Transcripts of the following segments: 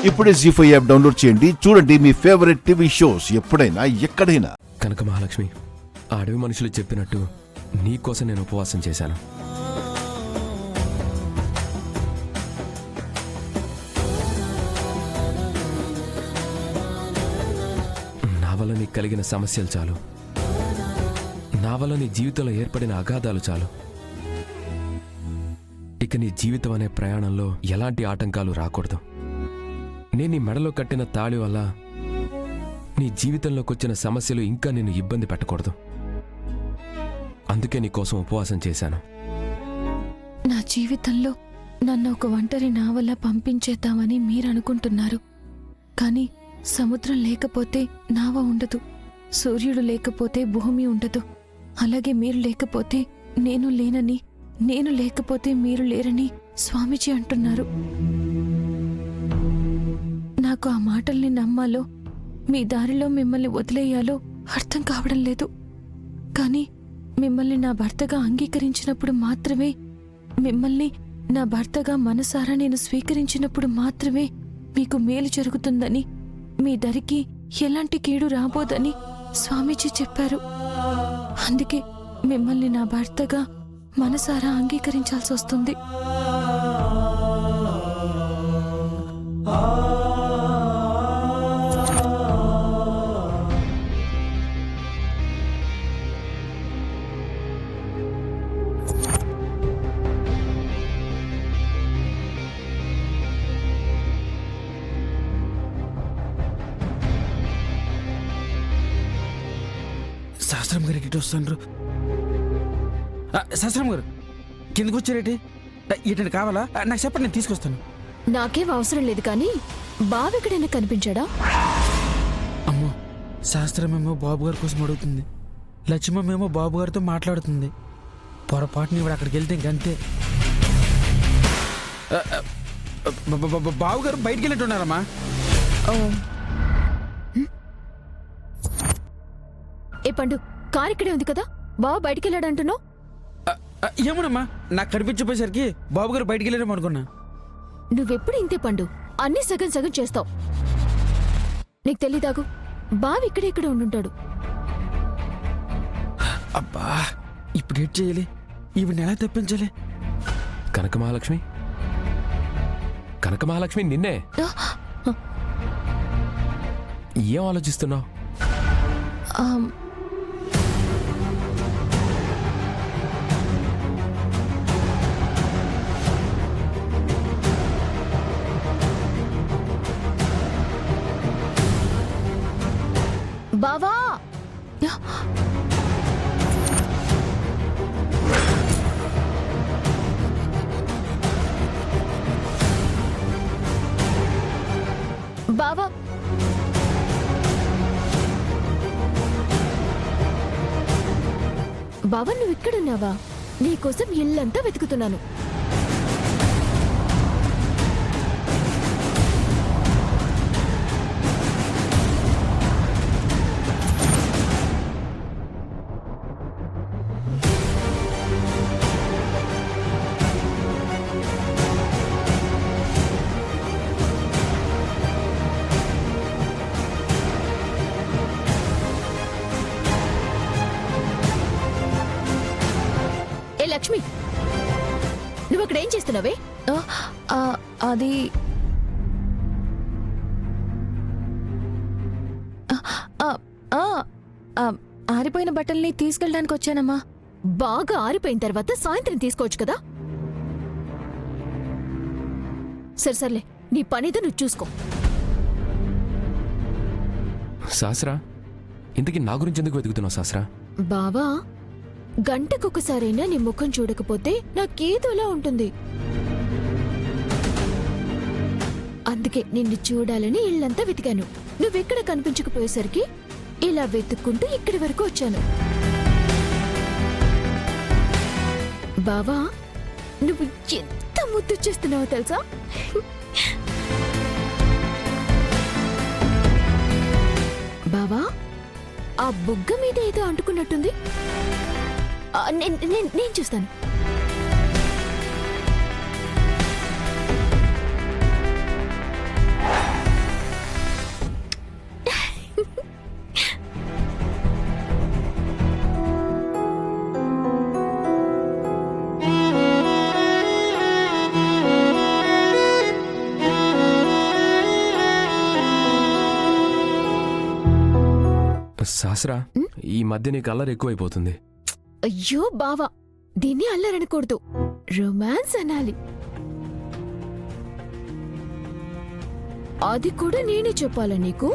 ఇప్పుడే జీ5 app download చేయండి. చూడండి మీ ఫేవరెట్ టీవీ షోస్ ఎప్పుడైనా ఎక్కడైనా. కనక మహాలక్ష్మి, ఆ అడవి మనుషులు చెప్పినట్టు నీకోసం నేను ఉపవాసం చేశాను. నా వల్ల నీకు కలిగిన సమస్యలు చాలు, నా వల్ల నీ జీవితంలో ఏర్పడిన అగాధాలు చాలు. ఇక నీ జీవితం అనే ప్రయాణంలో ఎలాంటి ఆటంకాలు రాకూడదు. నేను నీ మెడలో కట్టిన తాళి వల్ల నీ జీవితంలోకి వచ్చిన సమస్యలు ఇంకా నిన్ను ఇబ్బంది పెట్టకూడదు. అందుకే నీకోసం ఉపవాసం చేశాను. నా జీవితంలో నన్ను ఒక ఒంటరి నావల్ల పంపించేద్దామని మీరనుకుంటున్నారు. కానీ సముద్రం లేకపోతే నావ ఉండదు, సూర్యుడు లేకపోతే భూమి ఉండదు. అలాగే మీరు లేకపోతే నేను లేనని, నేను లేకపోతే మీరు లేరని స్వామీజీ అంటున్నారు. నాకు ఆ మాటల్ని నమ్మాలో, మీ దారిలో మిమ్మల్ని వదిలేయాలో అర్థం కావడం లేదు. కానీ మిమ్మల్ని నా భర్తగా అంగీకరించినప్పుడు మాత్రమే, మిమ్మల్ని నా భర్తగా మనసారా నేను స్వీకరించినప్పుడు మాత్రమే మీకు మేలు జరుగుతుందని, మీ దరికి ఎలాంటి కీడు రాబోదని స్వామీజీ చెప్పారు. అందుకే మిమ్మల్ని నా భర్తగా మనసారా అంగీకరించాల్సి వస్తుంది. శాస్త్రం గారు ఎటు వస్తాను? శాస్త్రం గారు కిందకు వచ్చారేటి? ఇటు కావాలా? నాకు చెప్పండి, నేను తీసుకొస్తాను. నాకేం అవసరం లేదు, కానీ బావెక్కడైనా కనిపించాడా? అమ్మో, శాస్త్రమేమో బాబు గారి కోసం అడుగుతుంది, లక్ష్మమ్మేమో బాబు గారితో మాట్లాడుతుంది. పొరపాటుని ఇవాడు అక్కడికి వెళ్తే ఇంకంతే. బాబు గారు బయటికి వెళ్ళిట్టున్నారమ్మా. ఏ పండు, కారు ఇక్కడే ఉంది కదా, బావ బయటికెళ్ళాడంటున్నావు? ఏమోనమ్మా, నాకు కనిపించిపోయేసరికి బాబు గారు బయటికి వెళ్ళారేమో అనుకున్నా. నువ్వెప్పుడు ఇంతే పండు, అన్నీ సగం సగం చేస్తావు. నీకు తెలీదాగు, బావ ఇక్కడే ఉండుంటాడు. అబ్బా, ఇప్పుడు ఏం చేయాలి? ఇవి ఎలా తెప్పించాలి? కనక మహాలక్ష్మి, కనక మహాలక్ష్మి, నిన్నే. ఏం ఆలోచిస్తున్నావు? బావా, బావా, బావా, నువ్వు ఇక్కడున్నావా? నీకోసం ఇల్లంతా వెతుకుతున్నాను. లక్ష్మి, నువ్వు అక్కడ ఏం చేస్తున్నావే? అది ఆరిపోయిన బట్టల్ని తీసుకెళ్ళడానికి వచ్చానమ్మా. బాగా ఆరిపోయిన తర్వాత సాయంత్రం తీసుకోవచ్చు కదా. సర్లే, నీ పనితో నువ్వు చూసుకో. శాస్త్రా, ఇంతకీ నా గురించి ఎందుకు వెతుకుతున్నావు శాస్త్రా? బావా, గంటకొకసారైనా నీ ముఖం చూడకపోతే నాకేదోలా ఉంటుంది. అందుకే నిన్ను చూడాలని ఇల్లంతా వెతికాను. నువ్వెక్కడ కనిపించకపోయేసరికి ఇలా వెతుక్కుంటూ ఇక్కడి వరకు వచ్చాను. బావా, నువ్వు ఎంత ముద్దు చేస్తున్నావో తెలుసా? బావా, ఆ బుగ్గ మీద ఏదో అంటుకున్నట్టుంది. నేను చూస్తాను. సహస్రా, ఈ మధ్య నీకు అల్లరి ఎక్కువైపోతుంది. అయ్యో బావా, దీన్ని అల్లరనకూడదు, రొమాన్స్ అనాలి. అది కూడా నేనే చెప్పాలా నీకు?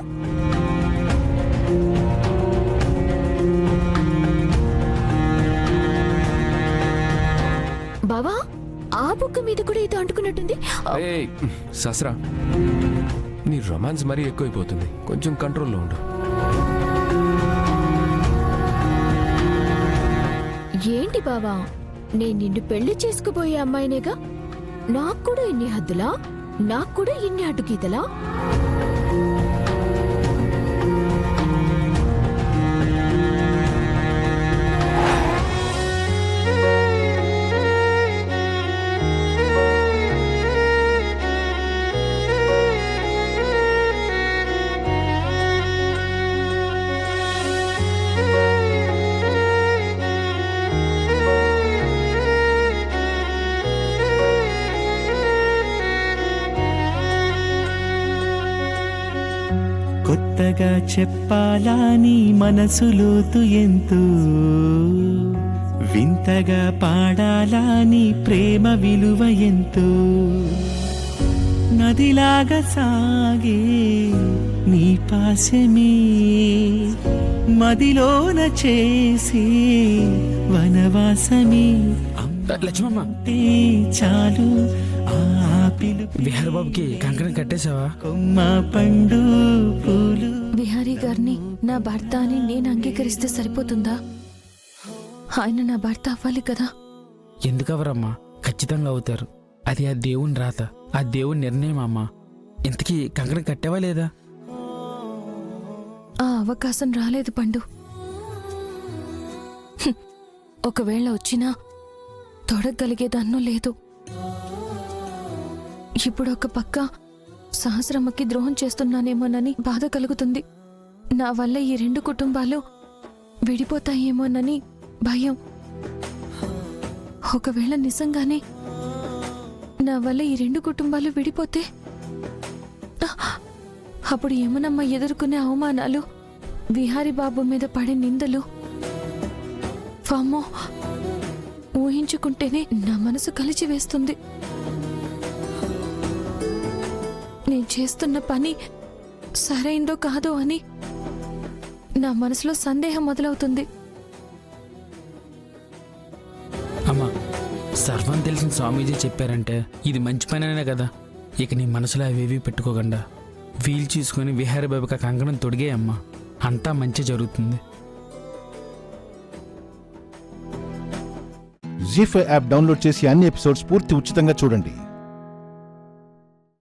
బావా, ఆ బుక్క మీద కూడా ఏదో అంటుకున్నట్టుంది. ఏయ్, సహస్రా, నీ రొమాన్స్ మరీ ఎక్కువైపోతుంది. కొంచెం కంట్రోల్లో ఉండు. ఏంటి బావా, నేను నిన్ను పెళ్లి చేసుకుపోయే అమ్మాయినేగా. నాకు కూడా ఇన్ని హద్దులా, నాకు కూడా ఇన్ని అడ్డుగీతలా? కొత్తగా చెప్పాలా నీ మనసులోతు ఎంతో, వింతగా పాడాలా నీ ప్రేమ విలువ ఎంతో. నదిలాగా సాగే నీ పాశమే, మదిలోన చేసే వనవాసమే. లక్ష్మమ్మ, చాలు ఆ పిలుపు. విహార్ బాబుకి కంకణం కట్టేశావా? కొమ్మ పండు పూలు. విహారీ గారిని నా భర్త అని నేను అంగీకరిస్తే సరిపోతుందా? ఆయన నా భర్త అవ్వాలి కదా. ఎందుకవరమ్మా, ఖచ్చితంగా అవుతారు. అది ఆ దేవుని రాత, ఆ దేవుని నిర్ణయం అమ్మా. ఇంతకీ కంకణం కట్టావా లేదా? ఆ అవకాశం రాలేదు పండు. ఒకవేళ వచ్చినా తొడగలిగేదాన్నో లేదు. ఇప్పుడు ఒక పక్క సహస్రమ్మకి ద్రోహం చేస్తున్నానేమోనని బాధ కలుగుతుంది. నా వల్ల ఈ రెండు కుటుంబాలు విడిపోతాయేమోనని భయం. ఒకవేళ నిజంగానే నా వల్ల ఈ రెండు కుటుంబాలు విడిపోతే అప్పుడు ఏమనమ్మ ఎదుర్కొనే అవమానాలు, విహారీ బాబు మీద పడే నిందలు, వామ్మో, ఊహించుకుంటేనే నా మనసు కలిచి వేస్తుంది. నేను చేస్తున్న పని సరైందో కాదో అని నా మనసులో సందేహం మొదలవుతుంది. అమ్మా, సర్వం తెలిసిన స్వామీజీ చెప్పారంటే ఇది మంచి పనేనే కదా. ఇక నీ మనసులో అవేవి పెట్టుకోకుండా వీలు చూసుకొని విహారీ బాబుకి కంకణం తొడిగే అమ్మా, అంతా మంచి జరుగుతుంది. జీ5 యాప్ డౌన్లోడ్ చేసి అన్ని ఎపిసోడ్స్ పూర్తి ఉచితంగా చూడండి.